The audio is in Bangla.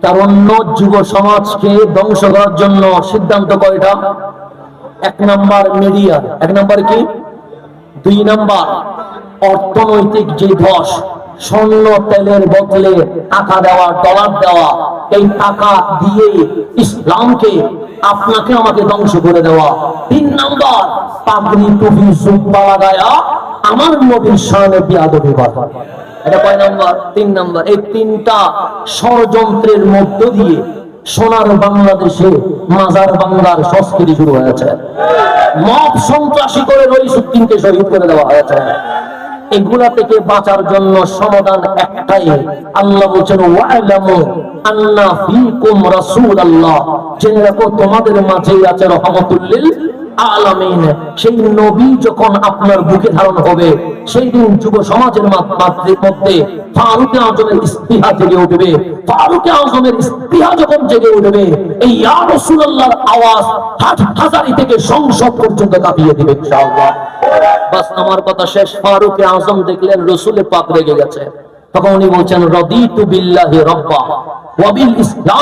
তারুণ্য যুব সমাজকে ধ্বংস করার জন্য সিদ্ধান্ত কয়টা? 1 নাম্বার মিডিয়া, 1 নাম্বার কি? 2 নাম্বার অর্থনৈতিক যে ধস, স্বর্ণ তেলের বদলে টাকা দেওয়া, ডলার দেওয়া, এই টাকা দিয়ে ইসলামকে আপনাকে আমাকে ধ্বংস করে দেওয়া। 3 নাম্বার পাগড়ি টুপি জুব্বা লাগায়া আমার নবীর শানে বিয়াদবি করা। এটা কয় নাম্বার? 3 নাম্বার। এই 3টা ষড়যন্ত্রের মধ্য দিয়ে সোনার বাংলাদেশে মাজার বাংলার সংস্কৃতি শুরু হয়েছে। মব সন্ত্রাসী করে রইসুদ্দিনকে শহীদ করে দেওয়া হয়েছে। এগুলা থেকে বাঁচার জন্য সমাধান একটাই। আল্লাহ বলেন ওয়ালামু আন্না ফীকুম রাসূলুল্লাহ, জেনে রাখো তোমাদের মাঝেই আছে রাহমাতুল লিল আলামিন। সেই নবী যখন আপনার বুকে ধারণ হবে, সেই দিন যুব সমাজের মধ্যে ফারুক আজমের ইস্তিহা জেগে উঠবে। ফারুক আজমের ইস্তিহা যখন জেগে উঠবে, এই ইয়া রাসূলুল্লাহর আওয়াজ হাজারি থেকে সংসদ পর্যন্ত কাঁপিয়ে দিবে ইনশাআল্লাহ। বাস আমার কথা শেষ। ফারুক আজম দেখলেন রাসূলের পাক রেগে গেছে, তখন উনি বলছেন রাদিতু বিল্লাহি রাব্বা ওয়া বিল ইসলাম